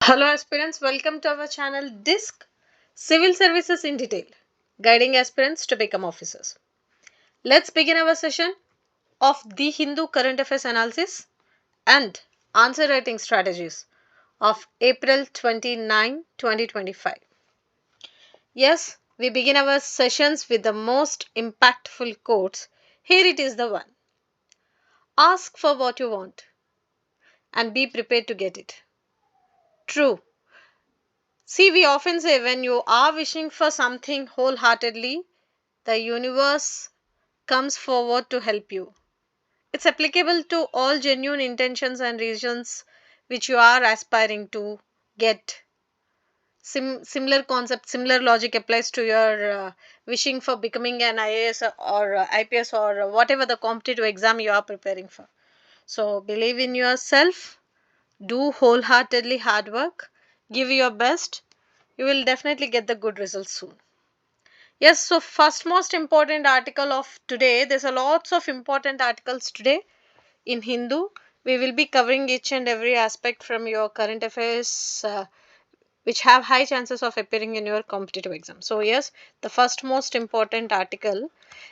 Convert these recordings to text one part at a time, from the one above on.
Hello aspirants, welcome to our channel DISC Civil Services in Detail, guiding aspirants to become officers. Let's begin our session of the Hindu current affairs analysis and answer writing strategies of April 29, 2025. Yes, we begin our sessions with the most impactful quotes. Here it is the one. Ask for what you want and be prepared to get it. True. See, we often say when you are wishing for something wholeheartedly, the universe comes forward to help you. It's applicable to all genuine intentions and reasons which you are aspiring to get. Similar concept, similar logic applies to your wishing for becoming an IAS or IPS or whatever the competitive exam you are preparing for. So believe in yourself, do wholeheartedly hard work, give your best. You will definitely get the good results soon. Yes, so first most important article of today, there's a lots of important articles today in Hindu. We will be covering each and every aspect from your current affairs which have high chances of appearing in your competitive exam. So yes, the first most important article,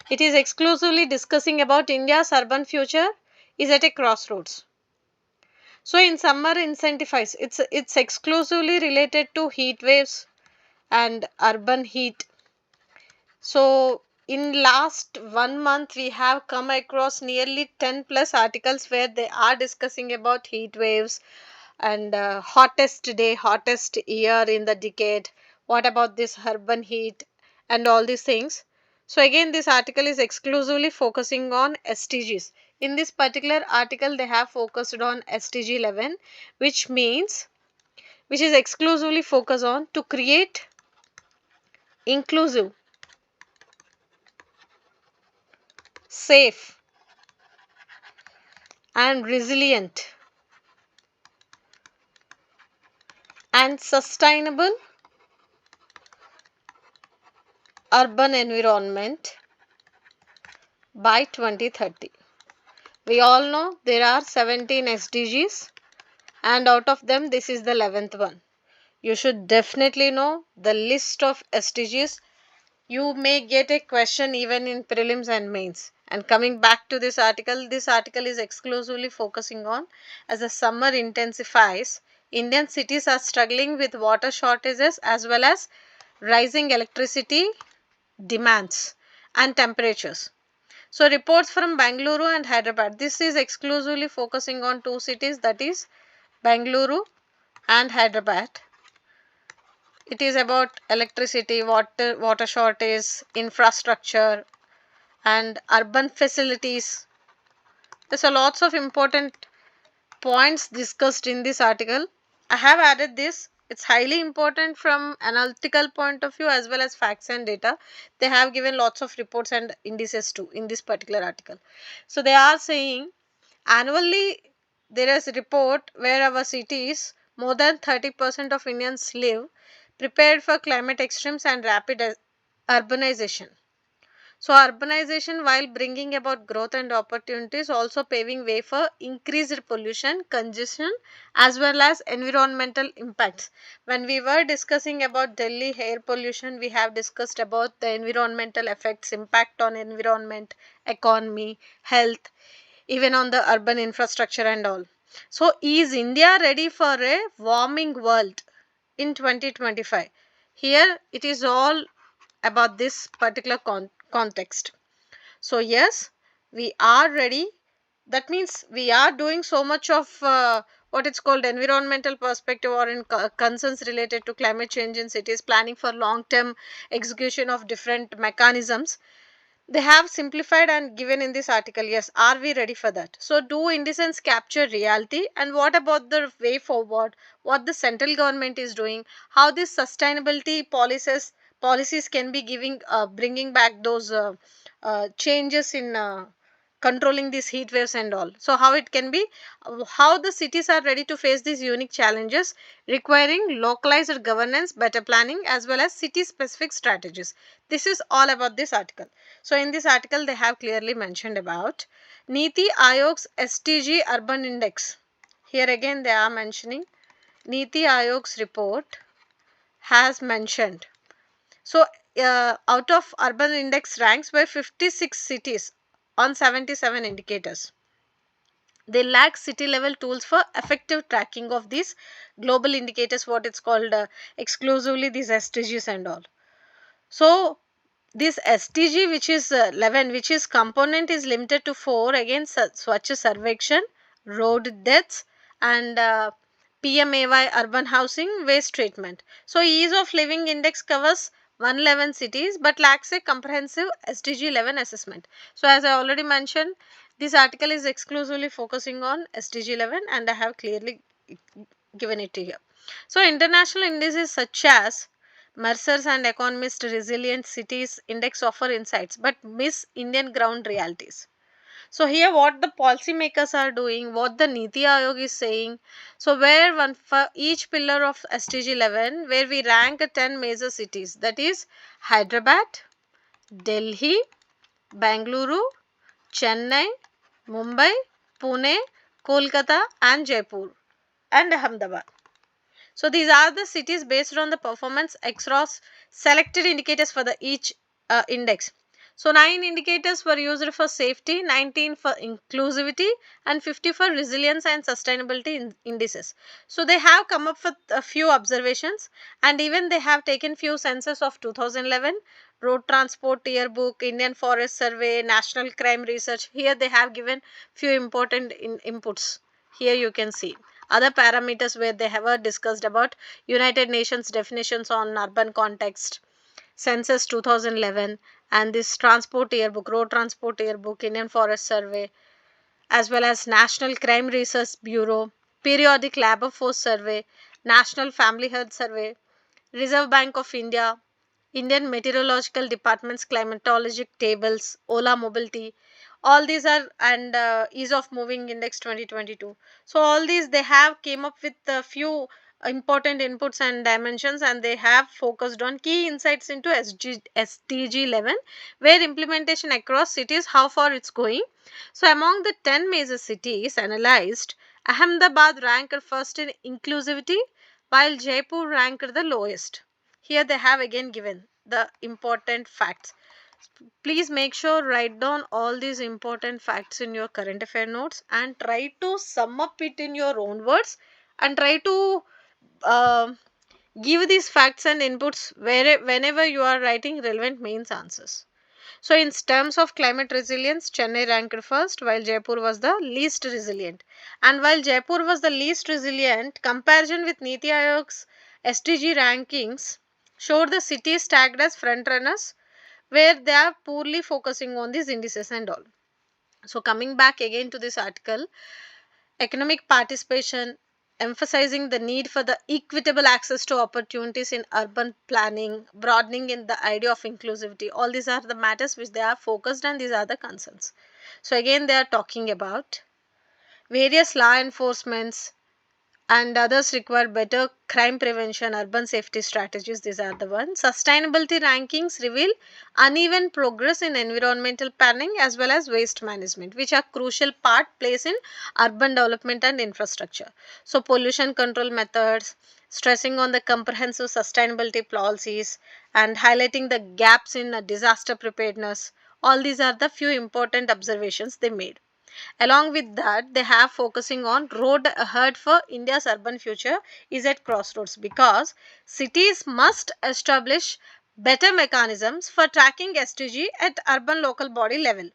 it is exclusively discussing about India's urban future is at a crossroads. So in summer incentivize, it's exclusively related to heat waves and urban heat. So in last 1 month we have come across nearly 10 plus articles where they are discussing about heat waves and hottest day, hottest year in the decade, what about this urban heat and all these things. So again this article is exclusively focusing on SDGs. In this particular article they have focused on SDG 11, which means which is exclusively focused on to create inclusive, safe and resilient and sustainable urban environment by 2030. We all know there are 17 SDGs and out of them this is the 11th one. You should definitely know the list of SDGs. You may get a question even in prelims and mains. And coming back to this article is exclusively focusing on as the summer intensifies, Indian cities are struggling with water shortages as well as rising electricity demands and temperatures. So reports from Bangalore and Hyderabad. This is exclusively focusing on two cities, that is Bangalore and Hyderabad. It is about electricity, water shortage, infrastructure and urban facilities. There's a lots of important points discussed in this article. I have added this. It's highly important from analytical point of view as well as facts and data. They have given lots of reports and indices too in this particular article. So they are saying annually there is a report where our cities, more than 30% of Indians live prepared for climate extremes and rapid urbanization. So urbanization, while bringing about growth and opportunities, also paving way for increased pollution, congestion as well as environmental impacts. When we were discussing about Delhi air pollution, we have discussed about the environmental effects, impact on environment, economy, health, even on the urban infrastructure and all. So is India ready for a warming world in 2025? Here it is all about this particular context. So yes, we are ready. That means we are doing so much of what it's called environmental perspective or in concerns related to climate change in cities, planning for long term execution of different mechanisms. They have simplified and given in this article. Yes, are we ready for that? So do indices capture reality, and what about the way forward, what the central government is doing, how these sustainability policies can be giving bringing back those changes in controlling these heat waves and all. So how it can be, how the cities are ready to face these unique challenges requiring localized governance, better planning as well as city specific strategies. This is all about this article. So in this article they have clearly mentioned about Niti Ayog's SDG urban index. Here again they are mentioning Niti Ayog's report has mentioned. So, out of urban index ranks by 56 cities on 77 indicators. They lack city level tools for effective tracking of these global indicators, what it's called exclusively these SDGs and all. So, this SDG which is 11, which is component is limited to 4, again Swachh Sarvekshan, road deaths and PMAY urban housing, waste treatment. So, ease of living index covers 111 cities but lacks a comprehensive SDG 11 assessment. So, as I already mentioned, this article is exclusively focusing on SDG 11 and I have clearly given it to you. So, international indices such as Mercer's and Economist Resilient Cities Index offer insights but miss Indian ground realities. So, here what the policymakers are doing, what the Niti Aayog is saying. So, where one for each pillar of SDG 11, where we rank 10 major cities, that is Hyderabad, Delhi, Bangalore, Chennai, Mumbai, Pune, Kolkata and Jaipur and Ahmedabad. So, these are the cities based on the performance across selected indicators for the each index. So, 9 indicators were used for safety, 19 for inclusivity and 50 for resilience and sustainability indices. So, they have come up with a few observations and even they have taken few census of 2011, road transport yearbook, Indian Forest Survey, National Crime Research. Here they have given few important inputs. Here you can see other parameters where they have discussed about United Nations definitions on urban context, census 2011 and this transport yearbook, road transport yearbook, Indian Forest Survey as well as National Crime Research Bureau, periodic labor force survey, National Family Health Survey, Reserve Bank of India, Indian Meteorological Department's climatologic tables, Ola Mobility, all these are and ease of moving index 2022. So all these they have came up with a few important inputs and dimensions and they have focused on key insights into SDG 11 where implementation across cities how far it's going. So among the 10 major cities analyzed, Ahmedabad ranked first in inclusivity while Jaipur ranked the lowest. Here they have again given the important facts. Please make sure write down all these important facts in your current affair notes and try to sum up it in your own words and try to uh, give these facts and inputs whenever you are writing relevant mains answers. So, in terms of climate resilience, Chennai ranked first while Jaipur was the least resilient. And while Jaipur was the least resilient, comparison with Niti Aayog's SDG rankings showed the cities tagged as frontrunners where they are poorly focusing on these indices and all. So, coming back again to this article, economic participation, emphasizing the need for the equitable access to opportunities in urban planning, broadening in the idea of inclusivity. All these are the matters which they are focused and these are the concerns. So, again they are talking about various law enforcements and others require better crime prevention, urban safety strategies. These are the ones. Sustainability rankings reveal uneven progress in environmental planning as well as waste management, which are crucial part plays in urban development and infrastructure. So, pollution control methods, stressing on the comprehensive sustainability policies, and highlighting the gaps in disaster preparedness. All these are the few important observations they made. Along with that, they have focusing on road ahead for India's urban future is at crossroads because cities must establish better mechanisms for tracking SDG at urban local body level.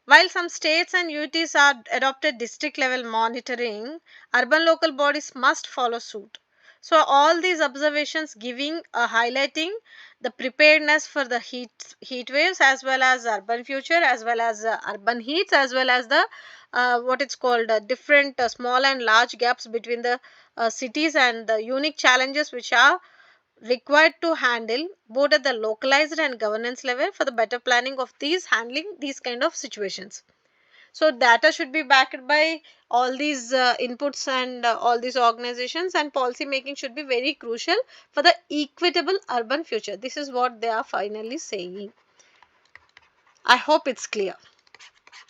While some states and UTs are adopted district level monitoring, urban local bodies must follow suit. So all these observations giving highlighting the preparedness for the heat waves as well as urban future as well as urban heats as well as the what it's called different small and large gaps between the cities and the unique challenges which are required to handle both at the localized and governance level for the better planning of these handling these kind of situations. So data should be backed by all these inputs and all these organizations and policy making should be very crucial for the equitable urban future. This is what they are finally saying. I hope it's clear.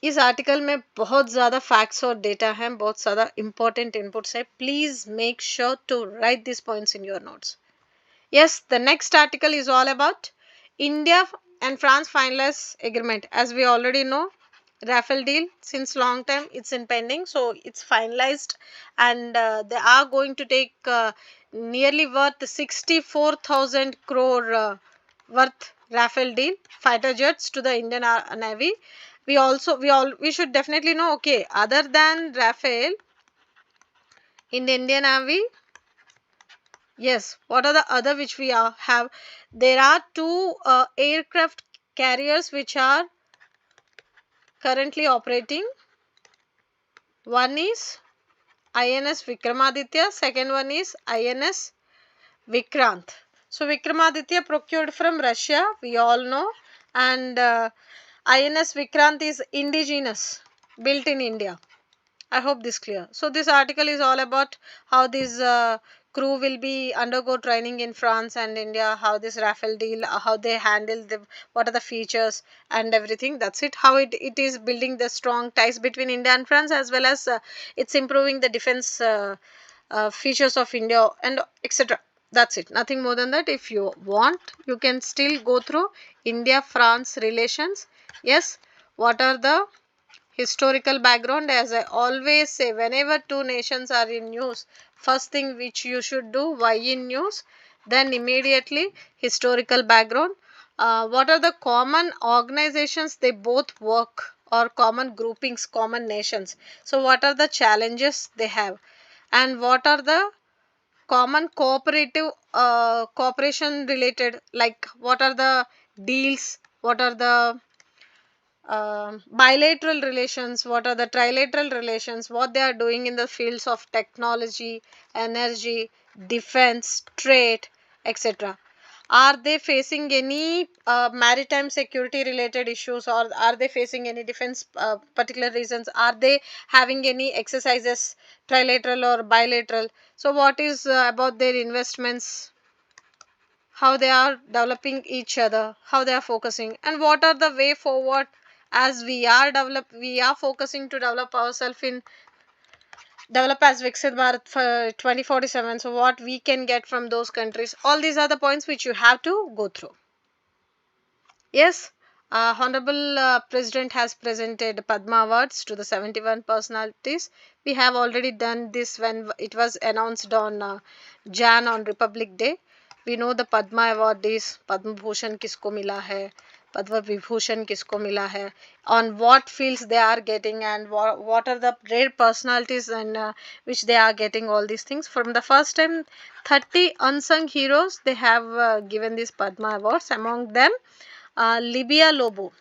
इस article में बहुत ज़्यादा facts और data हैं, बहुत ज़्यादा important inputs है. Please make sure to write this points in your notes. Yes, the next article is all about India and France finalize agreement. As we already know, Rafale deal since long time it's in pending, so it's finalized, and they are going to take nearly worth 64,000 crore worth Rafale deal fighter jets to the Indian Navy. We should definitely know. Okay, other than Rafale in the Indian Navy. Yes, what are the other which we have? There are two aircraft carriers which are currently operating. One is INS Vikramaditya, second one is INS Vikrant. So Vikramaditya procured from Russia, we all know, and INS Vikrant is indigenous, built in India. I hope this clear. So this article is all about how this crew will be undergo training in France and India, how this Rafale deal, how they handle the, what are the features and everything. That's it. How it is building the strong ties between India and France, as well as it's improving the defense features of India and etc. That's it. Nothing more than that. If you want, you can still go through India-France relations. Yes, what are the historical background? As I always say, whenever two nations are in news, first thing which you should do, why in news, then immediately historical background. What are the common organizations they both work, or common groupings, common nations? So what are the challenges they have, and what are the common cooperative cooperation related, like what are the deals, what are the bilateral relations, what are the trilateral relations, what they are doing in the fields of technology, energy, defense, trade, etc. Are they facing any maritime security related issues, or are they facing any defense particular reasons? Are they having any exercises, trilateral or bilateral? So what is about their investments, how they are developing each other, how they are focusing, and what are the way forward, as we are focusing to develop ourselves in develop as Viksit Bharat for 2047. So what we can get from those countries, all these are the points which you have to go through. Yes, Honorable President has presented Padma Awards to the 71 personalities. We have already done this when it was announced on Jan on Republic Day. We know the Padma Award is Padma Bhushan kisko mila hai, Padma Vibhushan kisko mila hai, on what fields they are getting, and what are the rare personalities and which they are getting all these things. From the first time, 30 unsung heroes they have given these Padma Awards. Among them, Libya Lobo.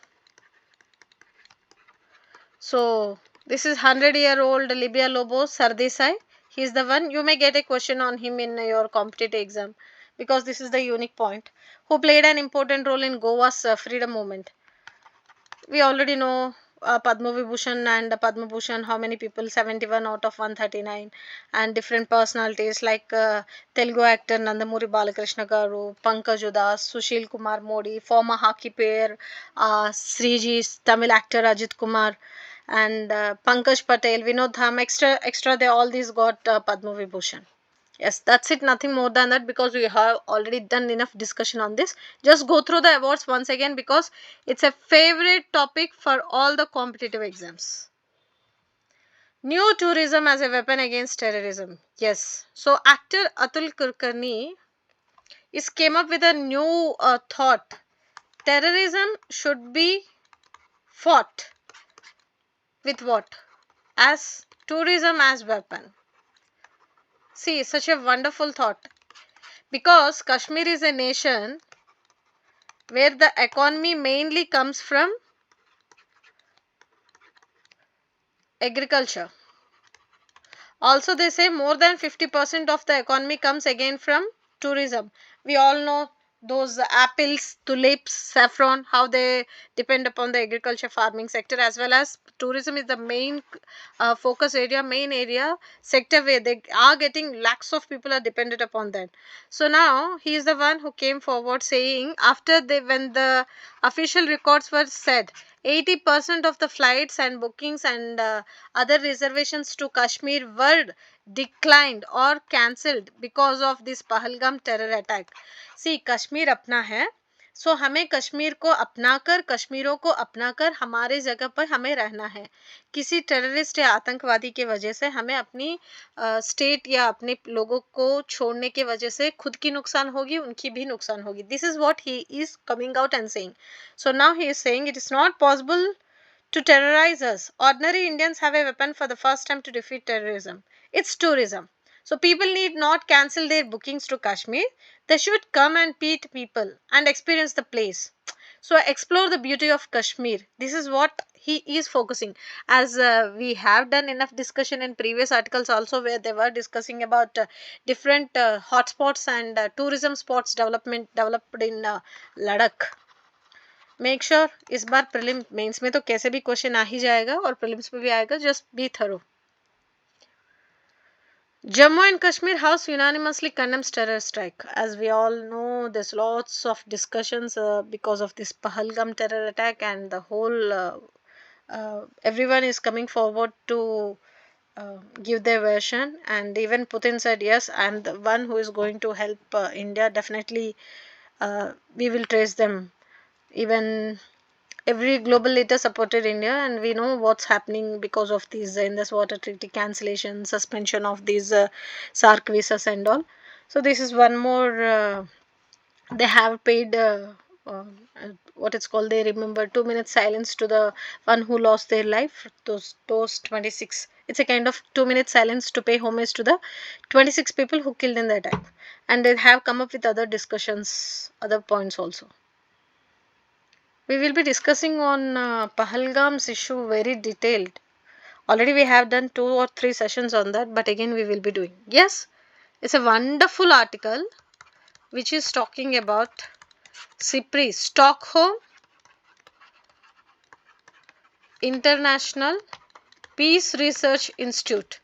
So this is 100-year-old Libya Lobo Sardesai. He is the one. You may get a question on him in your competitive exam, because this is the unique point. Who played an important role in Goa's freedom movement. We already know Padma Vibhushan and Padma Bhushan, how many people, 71 out of 139, and different personalities like Telugu actor Nandamuri Balakrishna Garu, Pankaj Udas, Sushil Kumar Modi, former hockey player Sriji's Tamil actor Ajit Kumar, and Pankaj Patel, Vinod Dham, extra they all these got Padma Vibhushan. Yes, that's it. Nothing more than that, because we have already done enough discussion on this. Just go through the awards once again, because it's a favorite topic for all the competitive exams. New tourism as a weapon against terrorism. Yes. So actor Atul Kulkarni is came up with a new thought. Terrorism should be fought with what? As tourism as weapon. See, such a wonderful thought. Because Kashmir is a nation where the economy mainly comes from agriculture. Also, they say more than 50% of the economy comes again from tourism. We all know those apples, tulips, saffron, how they depend upon the agriculture farming sector, as well as tourism is the main focus area, main area sector where they are getting lakhs of people are dependent upon that. So now he is the one who came forward saying, after when the official records were said, 80% of the flights and bookings and other reservations to Kashmir were declined or cancelled because of this Pahalgam terror attack. See, Kashmir अपना है, सो हमें कश्मीर को अपनाकर, कश्मीरों को अपनाकर हमारे जगह पर हमें रहना है. किसी टेररिस्ट या आतंकवादी के वजह से हमें अपनी स्टेट या अपने लोगों को छोड़ने के वजह से खुद की नुकसान होगी, उनकी भी नुकसान होगी. This is what he is coming out and saying. So now he is saying it is not possible to terrorize us. Ordinary Indians have a weapon for the first time to defeat terrorism. It's tourism. So people need not cancel their bookings to Kashmir. They should come and meet people and experience the place. So explore the beauty of Kashmir. This is what he is focusing. As we have done enough discussion in previous articles also, where they were discussing about different hotspots and tourism spots developed in Ladakh. Make sure इस बार prelim mains में तो कैसे भी question आ ही जाएगा और prelims में भी आएगा. Just be thorough. Jammu and Kashmir House unanimously condemns terror strike. As we all know, there's lots of discussions because of this Pahalgam terror attack, and the whole everyone is coming forward to give their version. And even Putin said, yes, I'm the one who is going to help India. Definitely we will trace them. Even every global leader supported India, and we know what's happening because of these Indus Water Treaty cancellation, suspension of these SARC visas and all. So this is one more. They have paid what it's called. They remember 2 minutes silence to the one who lost their life. Those 26. It's a kind of 2 minutes silence to pay homage to the 26 people who killed in the attack, and they have come up with other discussions, other points also. We will be discussing on Pahalgam's issue very detailed. Already we have done 2 or 3 sessions on that, but again we will be doing. Yes, it's a wonderful article which is talking about SIPRI, Stockholm International Peace Research Institute,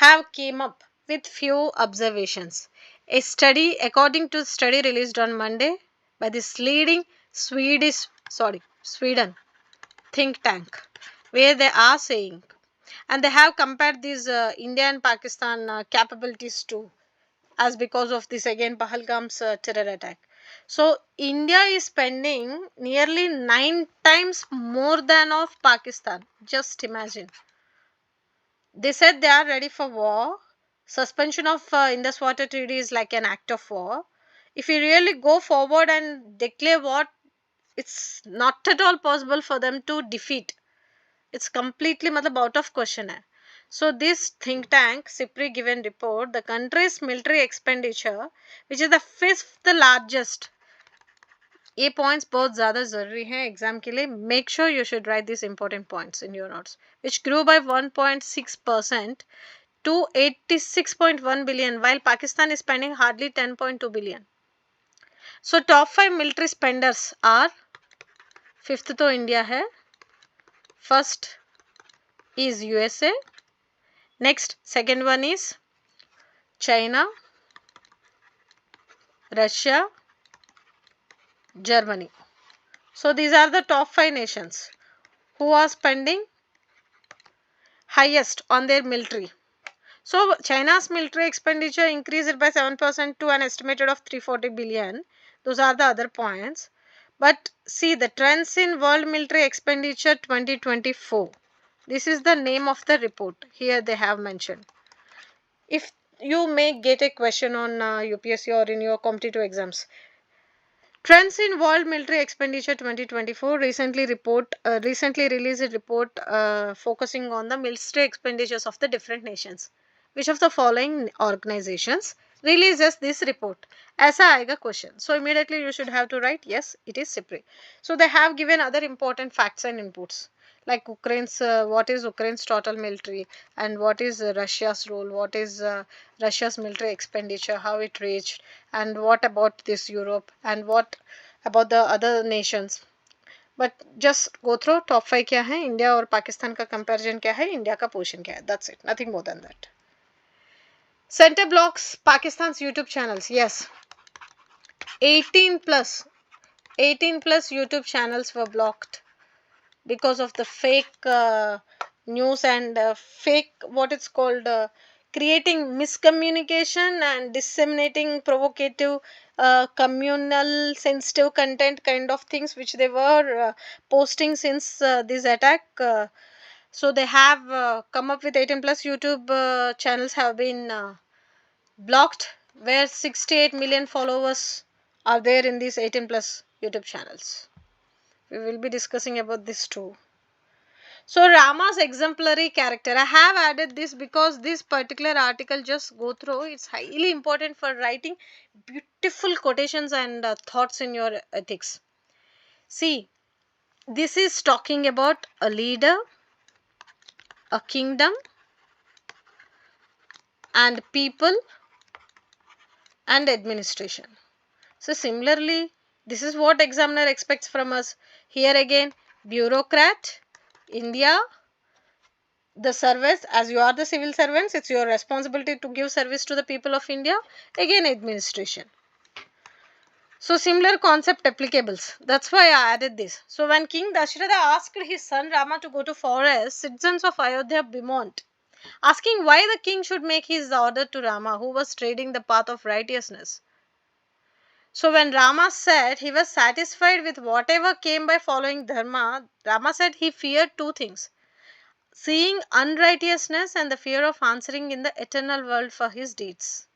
have came up with few observations. A study, according to study released on Monday by this leading Sweden think tank, where they are saying, and they have compared these India and Pakistan capabilities too, as because of this again Pahalgam's terror attack. So India is spending nearly 9 times more than of Pakistan. Just imagine. They said they are ready for war. Suspension of Indus Water Treaty is like an act of war. If we really go forward and declare war, it's not at all possible for them to defeat. It's completely out of question. So this think tank SIPRI given report, the country's military expenditure, which is the 5th largest. ये points बहुत ज़्यादा ज़रूरी हैं exam के लिए. Make sure you should write these important points in your notes. Which grew by 1.6% to 86.1 billion, while Pakistan is spending hardly 10.2 billion. So top 5 military spenders are, 5th तो India है, first is USA, next second one is China, Russia, Germany. So these are the top 5 nations who are spending highest on their military. So China's military expenditure increased by 7% to an estimated of 340 billion. Those are the other points. But see the trends in world military expenditure 2024. This is the name of the report. Here they have mentioned. If you may get a question on UPSC or in your competitive exams. Trends in World Military Expenditure 2024 recently released a report focusing on the military expenditures of the different nations. Which of the following organizations releases this report? ऐसा आएगा question. So immediately you should have to write yes, it is SIPRI. So they have given other important facts and inputs, like Ukraine's what is Ukraine's total military, and what is Russia's role, what is Russia's military expenditure, how it reached, and what about this Europe, and what about the other nations. But just go through top 5 क्या है, India और पाकिस्तान का comparison क्या है, India का position क्या है. That's it, nothing more than that. Center blocks Pakistan's YouTube channels. Yes, 18 plus YouTube channels were blocked because of the fake news and fake, what it's called, creating miscommunication and disseminating provocative, communal sensitive content kind of things which they were posting since this attack. So they have come up with 18 plus YouTube channels have been blocked, where 68 million followers are there in these 18 plus YouTube channels. We will be discussing about this too. So Rama's exemplary character, I have added this because this particular article, just go through, it's highly important for writing beautiful quotations and thoughts in your ethics. See, this is talking about a leader, a kingdom, and people and administration. So similarly, this is what examiner expects from us. Here again, bureaucrat, India, the service, as you are the civil servants, it's your responsibility to give service to the people of India. Again, administration. So similar concept applicables. That's why I added this. So when King Dasharatha asked his son Rama to go to forest, citizens of Ayodhya bemoaned, asking why the king should make his order to Rama, who was treading the path of righteousness. So when Rama said he was satisfied with whatever came by following dharma, Rama said he feared two things: seeing unrighteousness and the fear of answering in the eternal world for his deeds.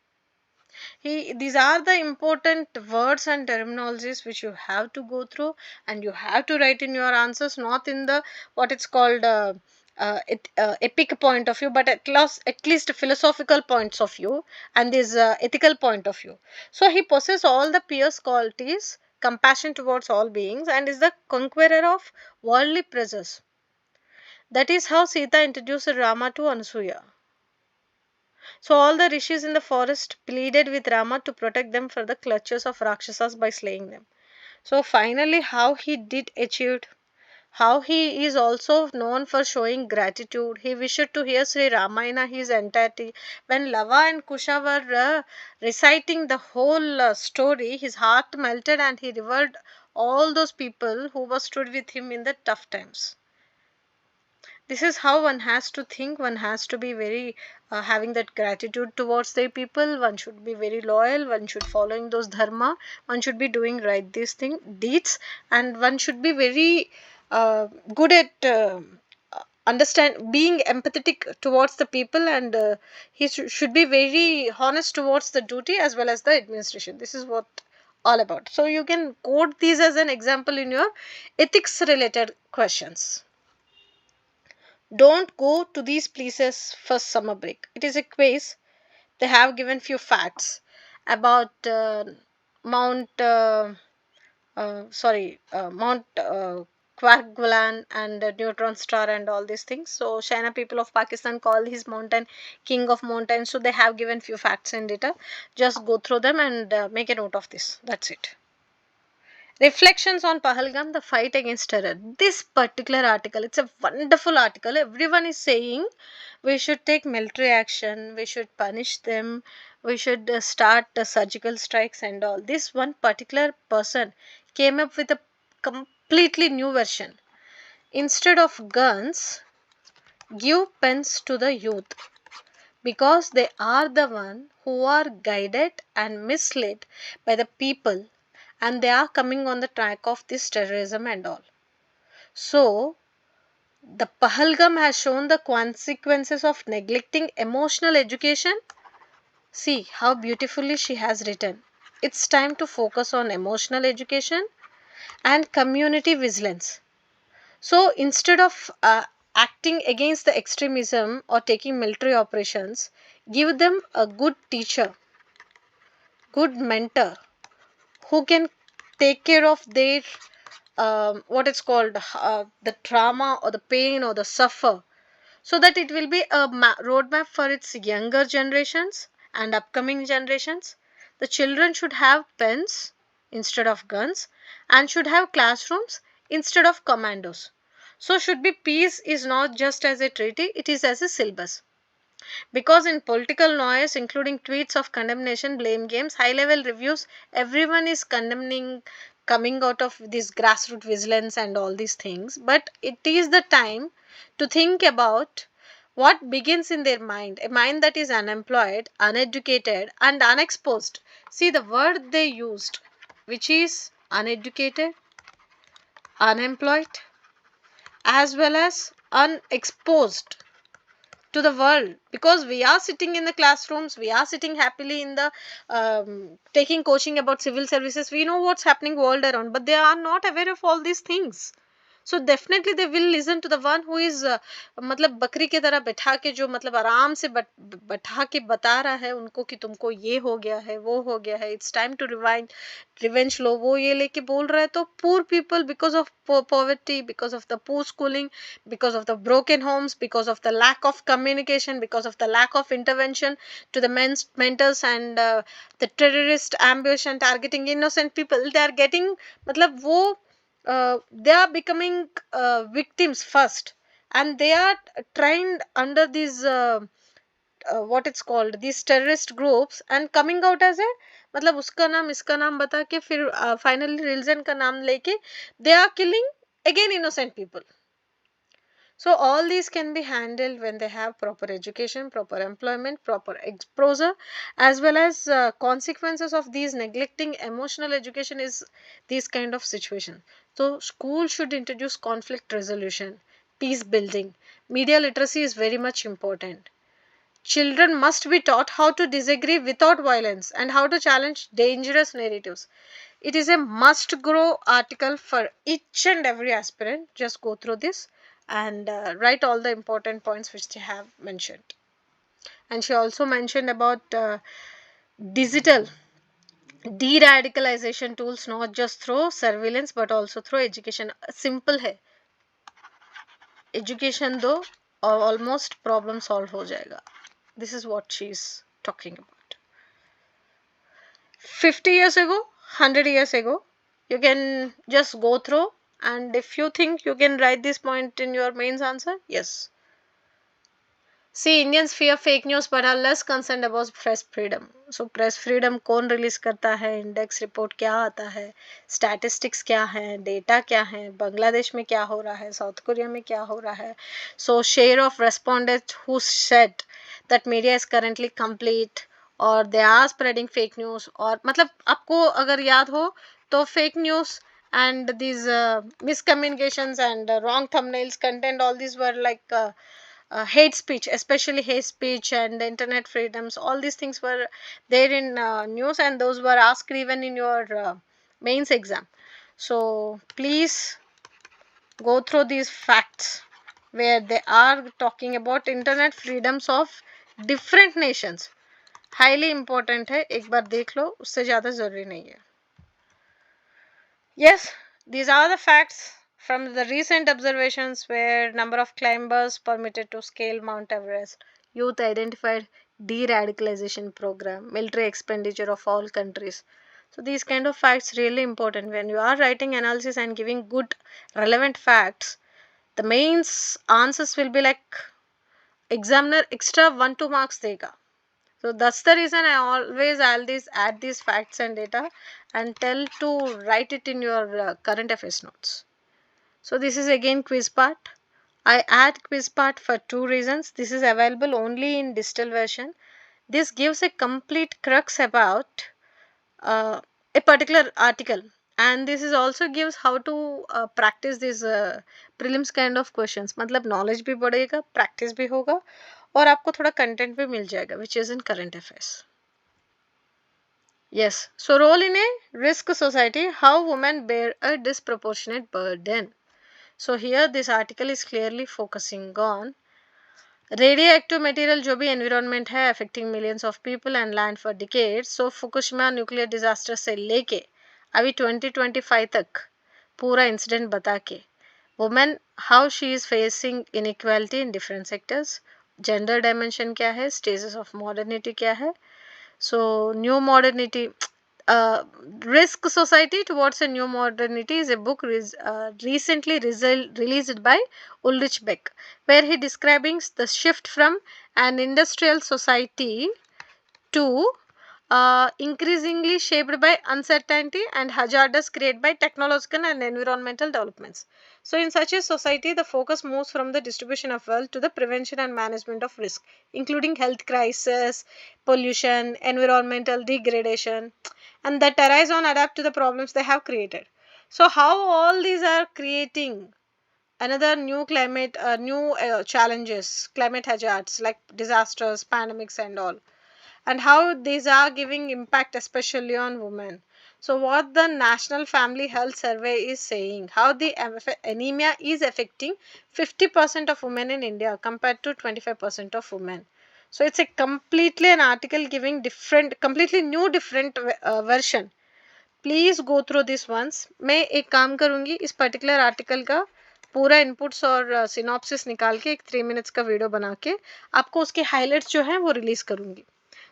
These are the important words and terminologies which you have to go through, and you have to write in your answers, not in the what it's called epic point of view, but at least philosophical points of view and this ethical point of view. So he possesses all the pious qualities, compassion towards all beings, and is the conqueror of worldly pleasures. That is how Sita introduced Rama to Anasuya. So all the rishis in the forest pleaded with Rama to protect them from the clutches of Rakshasas by slaying them. So finally, how he did achieve, how he is also known for showing gratitude. He wished to hear Sri Ramayana his entirety. When Lava and Kusha were reciting the whole story, his heart melted and he revered all those people who were stood with him in the tough times. This is how one has to think. One has to be very having that gratitude towards their people. One should be very loyal. One should following those dharma. One should be doing right these deeds, and one should be very good at understand being empathetic towards the people, and he should be very honest towards the duty as well as the administration. This is what all about. So you can quote these as an example in your ethics related questions. Don't go to these places for summer break. It is a quiz. They have given few facts about Mount Mount Quarkgulan and neutron star and all these things. So China people of Pakistan call his mountain king of mountains. So they have given few facts and data. Just go through them and make a note of this. That's it. Reflections on Pahalgam, the fight against terror. This particular article, it's a wonderful article. Everyone is saying we should take military action, we should punish them, we should start surgical strikes and all. This one particular person came up with a completely new version. Instead of guns, give pens to the youth, because they are the one who are guided and misled by the people, and they are coming on the track of this terrorism and all. So the Pahalgam has shown the consequences of neglecting emotional education. See how beautifully she has written. It's time to focus on emotional education and community vigilance. So instead of acting against the extremism or taking military operations, give them a good teacher, good mentor who can take care of their what it's called the trauma or the pain or the suffer, so that it will be a roadmap for its younger generations and upcoming generations. The children should have pens instead of guns and should have classrooms instead of commandos. So should be peace is not just as a treaty, it is as a syllabus. Because in political noise, including tweets of condemnation, blame games, high level reviews, everyone is condemning coming out of this grassroots vigilance and all these things, but it is the time to think about what begins in their mind, a mind that is unemployed, uneducated, and unexposed. See the word they used, which is uneducated, unemployed, as well as unexposed to the world, because we are sitting in the classrooms, we are sitting happily in the taking coaching about civil services, we know what's happening world around, but they are not aware of all these things. So definitely they will listen to the one who is मतलब बकरी की तरह बैठा के जो मतलब आराम से बैठा के बता रहा है उनको कि तुमको ये हो गया है, वो हो गया है, इट्स टाइम टू रिवेंज लो, वो ये लेके बोल रहा है. तो poor people, because of poverty, because of the poor schooling, because of the broken homes, because of the lack of communication, because of the lack of intervention to the mentors and the terrorist ambush and targeting innocent people, they are getting मतलब वो they are becoming victims first, and they are trained under these what it's called, these terrorist groups, and coming out as a मतलब उसका नाम इसका नाम बता के फिर finally religion का नाम लेके they are killing again innocent people. So all these can be handled when they have proper education, proper employment, proper exposure, as well as consequences of these neglecting emotional education is these kind of situation. So school should introduce conflict resolution, peace building. Media literacy is very much important. Children must be taught how to disagree without violence and how to challenge dangerous narratives. It is a must grow article for each and every aspirant. Just go through this and write all the important points which they have mentioned. And she also mentioned about digital de-radicalization tools, not just through surveillance but also through education. Simple hai, education दो और almost problem solve हो जाएगा. This is what she is talking about. 50 years ago, 100 years ago, you can just go through, and if you think you can write this point in your mains answer, yes. See, Indians fear fake news but are less concerned about press freedom. So press freedom कौन release करता है, index report क्या आता है, statistics क्या है, data क्या है, बांग्लादेश में क्या हो रहा है, साउथ कोरिया में क्या हो रहा है. So share of respondents who said that media is currently complete or they are spreading fake news, और मतलब आपको अगर याद हो तो fake news and these miscommunications and wrong thumbnails content, all these were like hate speech, especially hate speech and internet freedoms, all these things were there in news, and those were asked even in your mains exam. So please go through these facts where they are talking about internet freedoms of different nations. Highly important है, एक बार देख लो, उससे ज़्यादा ज़रूरी नहीं है. Yes, these are the facts from the recent observations where number of climbers permitted to scale Mount Everest, youth identified de-radicalization program, military expenditure of all countries. So these kind of facts really important. When you are writing analysis and giving good relevant facts, the mains answers will be like examiner extra 1-2 marks dega. So that's the reason I always add these facts and data and tell to write it in your current affairs notes. So this is again quiz part. I add quiz part for 2 reasons. This is available only in digital version. This gives a complete crux about a particular article, and this is also gives how to practice these prelims kind of questions. मतलब knowledge भी बढ़ेगा, practice भी होगा, और आपको थोड़ा content भी मिल जाएगा which is in current affairs. Yes, so role in a risk society, how women bear a disproportionate burden. So here this article is clearly focusing on radioactive material जो भी environment है affecting millions of people and land for decades. So Fukushima nuclear disaster से लेके अभी 2025 तक पूरा incident बता के women how she is facing inequality in different sectors, gender dimension क्या है, stages of modernity क्या है. So new modernity, risk society towards a new modernity is a book recently released by Ulrich Beck, where he describing the shift from an industrial society to increasingly shaped by uncertainty and hazards created by technological and environmental developments. So, in such a society, the focus moves from the distribution of wealth to the prevention and management of risk, including health crisis, pollution, environmental degradation, and that arise on adapt to the problems they have created. So, how all these are creating another new climate, new challenges, climate hazards like disasters, pandemics, and all, and how these are giving impact especially on women. So what the National Family Health Survey is saying, how the anemia is affecting 50% of women in India compared to 25% of women. So it's a completely an article giving different, completely new different version. Please go through this once. मैं एक काम करूँगी, इस particular article का पूरा inputs और synopsis निकाल के एक 3 मिनट्स का वीडियो बना के आपको उसके हाइलाइट्स जो हैं वो रिलीज़ करूँगी.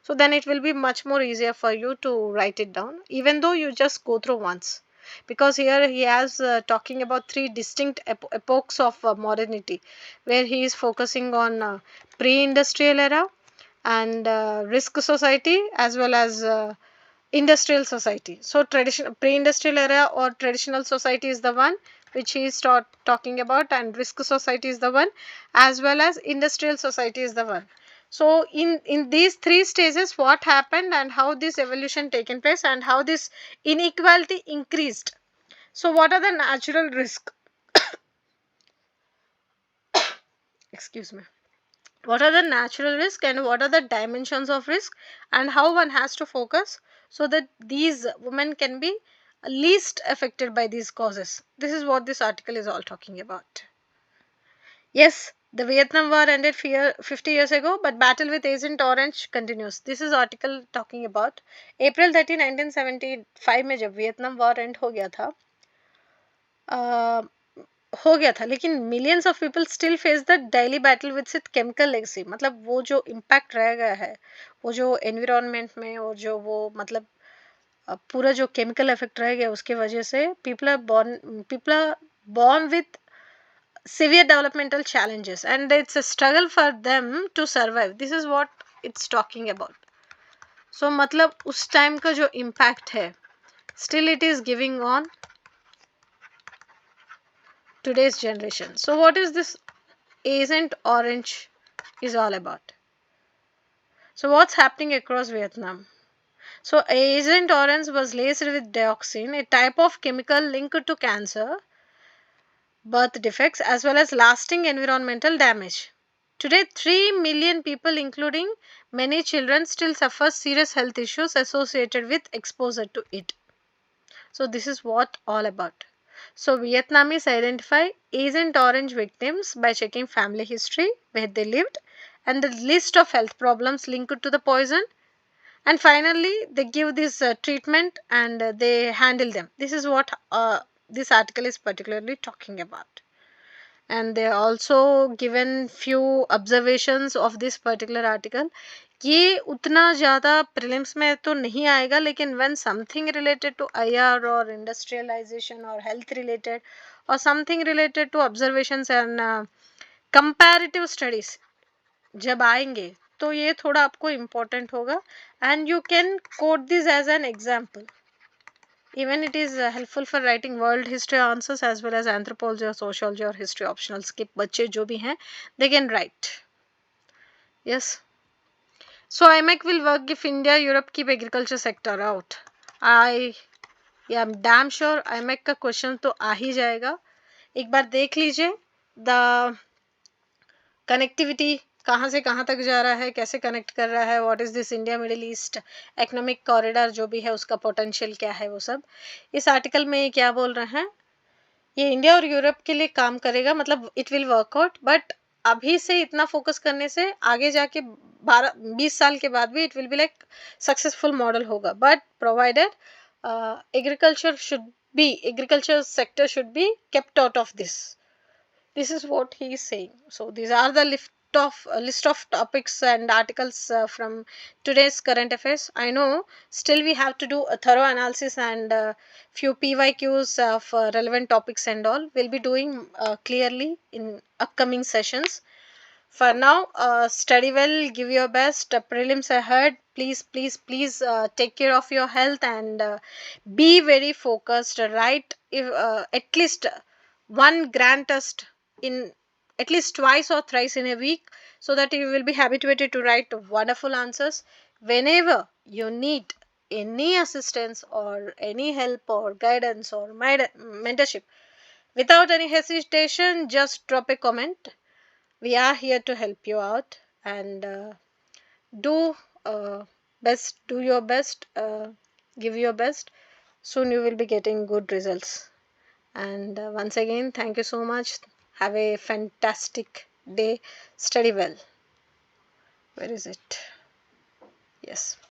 So then it will be much more easier for you to write it down, even though you just go through once. Because here he has talking about 3 distinct epochs of modernity, where he is focusing on pre-industrial era and risk society as well as industrial society. So traditional pre-industrial era or traditional society is the one which he is talking about, and risk society is the one, as well as industrial society is the one. So in these 3 stages, what happened and how this evolution taken place and how this inequality increased. So what are the natural risk? Excuse me. What are the natural risk and what are the dimensions of risk, and how one has to focus so that these women can be least affected by these causes. This is what this article is all talking about. Yes, the Vietnam War ended 50 years ago, but battle with Agent Orange continues. This is article talking about April 30, 1975 में जब Vietnam war and हो गया था, लेकिन millions of people still face the daily battle with it chemical legacy. मतलब वो जो impact रह गया है, वो जो एनवायरनमेंट में और जो वो मतलब पूरा जो केमिकल इफेक्ट रह गया उसके वजह से people are born with severe developmental challenges and it's a struggle for them to survive. This is what it's talking about. So मतलब उस टाइम का जो इम्पैक्ट है still it is giving on today's generation. So what is this Agent Orange is all about? So what's happening across Vietnam? So Agent Orange was laced with dioxin, a type of chemical linked to cancer, birth defects, as well as lasting environmental damage. Today, 3 million people, including many children, still suffer serious health issues associated with exposure to it. So this is what all about. So Vietnamese identify Agent Orange victims by checking family history, where they lived, and the list of health problems linked to the poison. And finally, they give this treatment and they handle them. This is what this article is particularly talking about. And they also given few observations of this particular article. ये उतना ज़्यादा prelims में तो नहीं आएगा, लेकिन when something related to IR or industrialization or health related or something related to observations and comparative studies जब आएंगे तो ये थोड़ा आपको important होगा, and you can quote this as an example. Even it is helpful for writing world history answers as well as anthropology or sociology or history optionals के बच्चे जो भी हैं they can write. Yes. So IMEC will work if India Europe keep agriculture sector out. I am damn sure IMEC का question तो आ ही जाएगा. एक बार देख लीजिए the connectivity कहाँ से कहाँ तक जा रहा है, कैसे कनेक्ट कर रहा है, what is this India middle east economic corridor जो भी है उसका पोटेंशियल क्या है, वो सब इस आर्टिकल में क्या बोल रहे हैं. ये इंडिया और यूरोप के लिए काम करेगा, मतलब इट विल वर्कआउट, बट अभी से इतना फोकस करने से आगे जाके 12-20 साल के बाद भी it will be like successful model होगा, but provided agriculture sector should be kept out of this. This is what he is saying. So these are the list of topics and articles from today's current affairs. I know still we have to do a thorough analysis and few PYQs of relevant topics and all. We'll be doing clearly in upcoming sessions. For now, study well, give your best. Prelims ahead. please take care of your health and be very focused. Write if, at least one grand test in at least twice or thrice in a week, so that you will be habituated to write wonderful answers. Whenever you need any assistance or any help or guidance or mentorship, without any hesitation, just drop a comment. We are here to help you out, and do do your best, give your best. Soon you will be getting good results. And once again, thank you so much. Have a fantastic day. Study well. Where is it? Yes.